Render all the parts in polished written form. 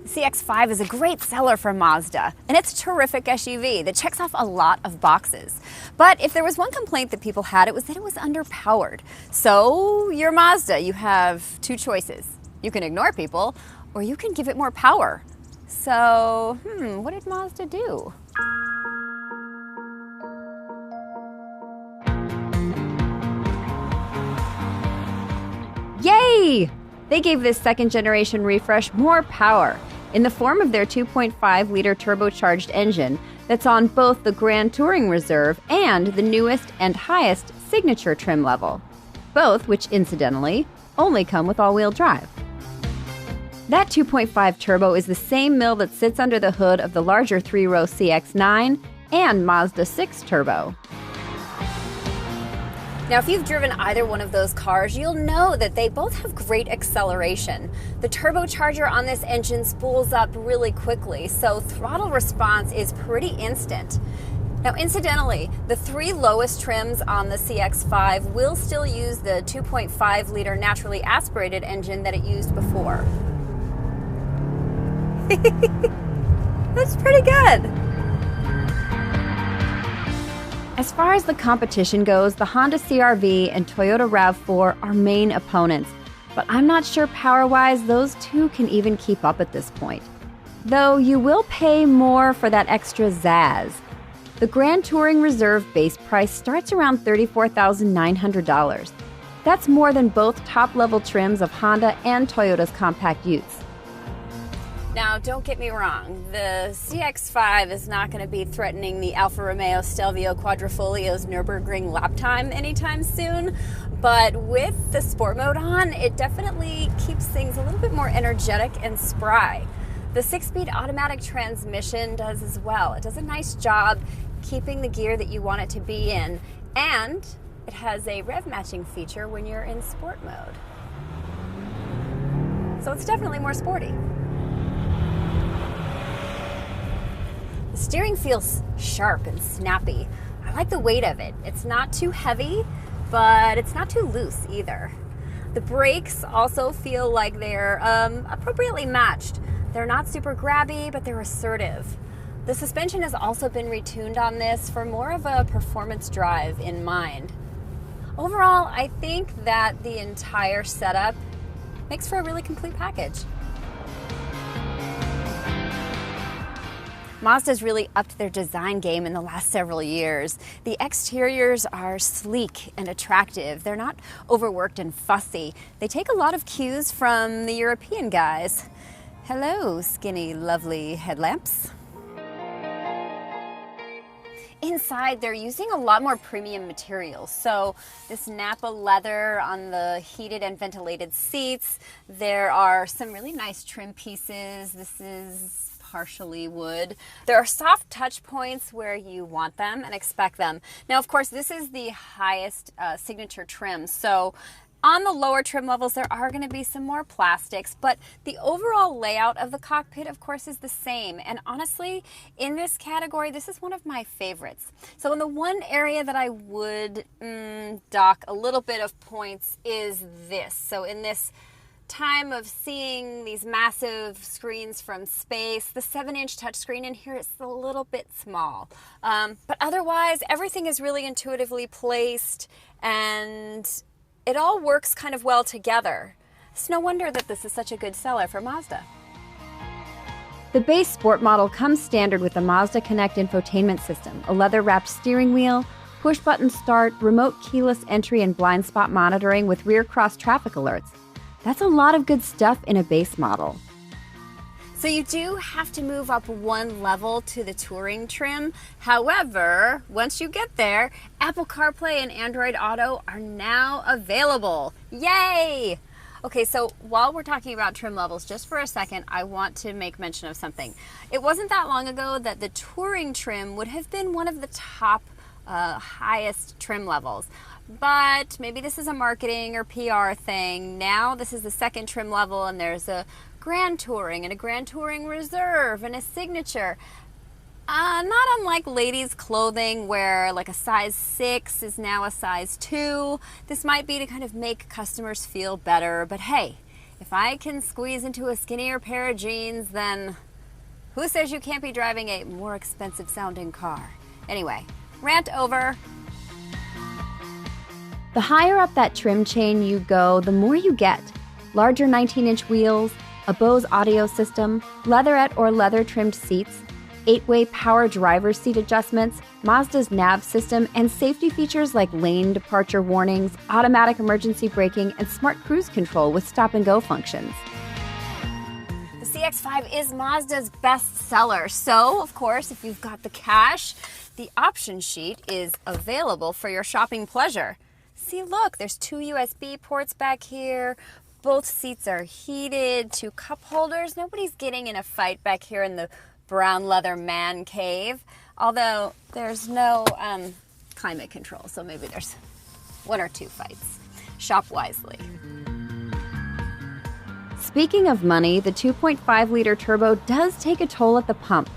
The CX-5 is a great seller for Mazda, and it's a terrific SUV that checks off a lot of boxes. But if there was one complaint that people had, it was that it was underpowered. So you're Mazda, you have two choices. You can ignore people, or you can give it more power. So, what did Mazda do? Yay! They gave this second-generation refresh more power in the form of their 2.5-liter turbocharged engine that's on both the Grand Touring Reserve and the newest and highest Signature trim level, both which, incidentally, only come with all-wheel drive. That 2.5 turbo is the same mill that sits under the hood of the larger 3-row CX-9 and Mazda 6 turbo. Now, if you've driven either one of those cars, you'll know that they both have great acceleration. The turbocharger on this engine spools up really quickly, so throttle response is pretty instant. Now, incidentally, the three lowest trims on the CX-5 will still use the 2.5-liter naturally aspirated engine that it used before. That's pretty good. As far as the competition goes, the Honda CR-V and Toyota RAV4 are main opponents, but I'm not sure power-wise those two can even keep up at this point. Though you will pay more for that extra zazz. The Grand Touring Reserve base price starts around $34,900. That's more than both top-level trims of Honda and Toyota's compact utes. Now, don't get me wrong, the CX-5 is not going to be threatening the Alfa Romeo Stelvio Quadrifolios Nürburgring lap time anytime soon, but with the sport mode on, it definitely keeps things a little bit more energetic and spry. The 6-speed automatic transmission does as well. It does a nice job keeping the gear that you want it to be in, and it has a rev matching feature when you're in sport mode. So it's definitely more sporty. The steering feels sharp and snappy. I like the weight of it. It's not too heavy, but it's not too loose either. The brakes also feel like they're appropriately matched. They're not super grabby, but they're assertive. The suspension has also been retuned on this for more of a performance drive in mind. Overall, I think that the entire setup makes for a really complete package. Mazda's really upped their design game in the last several years. The exteriors are sleek and attractive. They're not overworked and fussy. They take a lot of cues from the European guys. Hello, skinny, lovely headlamps. Inside, they're using a lot more premium materials. So this Napa leather on the heated and ventilated seats. There are some really nice trim pieces. This is partially wood. There are soft touch points where you want them and expect them. Now, of course, this is the highest signature trim. So on the lower trim levels, there are going to be some more plastics, but the overall layout of the cockpit, of course, is the same. And honestly, in this category, this is one of my favorites. So in the one area that I would dock a little bit of points is this. So in this time of seeing these massive screens from space, the 7-inch touchscreen in here is a little bit small. But otherwise, everything is really intuitively placed and it all works kind of well together. It's no wonder that this is such a good seller for Mazda. The base sport model comes standard with the Mazda Connect infotainment system, a leather-wrapped steering wheel, push-button start, remote keyless entry and blind spot monitoring with rear cross traffic alerts. That's a lot of good stuff in a base model. So you do have to move up one level to the touring trim. However, once you get there, Apple CarPlay and Android Auto are now available. Yay! Okay, so while we're talking about trim levels, just for a second, I want to make mention of something. It wasn't that long ago that the touring trim would have been one of the top highest trim levels. But maybe this is a marketing or PR thing. Now this is the second trim level and there's a Grand Touring and a Grand Touring Reserve and a Signature. Not unlike ladies' clothing where like a size 6 is now a size 2. This might be to kind of make customers feel better, but hey, If I can squeeze into a skinnier pair of jeans, then who says you can't be driving a more expensive sounding car? Anyway, rant over. The higher up that trim chain you go, the more you get. Larger 19-inch wheels, a Bose audio system, leatherette or leather-trimmed seats, 8-way power driver's seat adjustments, Mazda's nav system, and safety features like lane departure warnings, automatic emergency braking, and smart cruise control with stop-and-go functions. The CX-5 is Mazda's best seller, so of course, if you've got the cash, the option sheet is available for your shopping pleasure. See, look, there's 2 USB ports back here. Both seats are heated, 2 cup holders. Nobody's getting in a fight back here in the brown leather man cave, although there's no climate control, so maybe there's 1 or 2 fights. Shop wisely. Speaking of money, the 2.5-liter turbo does take a toll at the pump.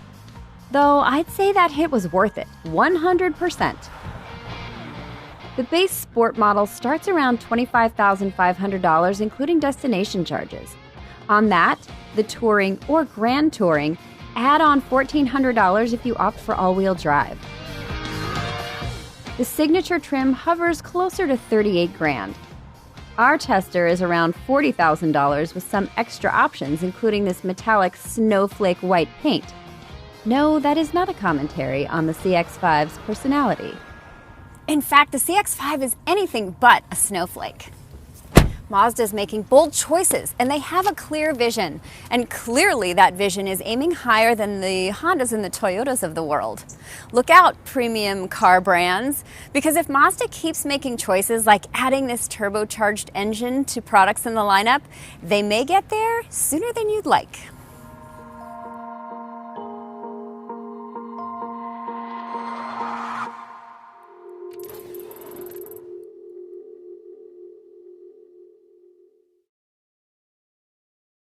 Though I'd say that hit was worth it, 100%. The base sport model starts around $25,500, including destination charges. On that, the touring or grand touring add on $1,400 if you opt for all-wheel drive. The signature trim hovers closer to $38,000. Our tester is around $40,000 with some extra options, including this metallic snowflake white paint. No, that is not a commentary on the CX-5's personality. In fact, the CX-5 is anything but a snowflake. Mazda's making bold choices, and they have a clear vision. And clearly that vision is aiming higher than the Hondas and the Toyotas of the world. Look out, premium car brands, because if Mazda keeps making choices like adding this turbocharged engine to products in the lineup, they may get there sooner than you'd like.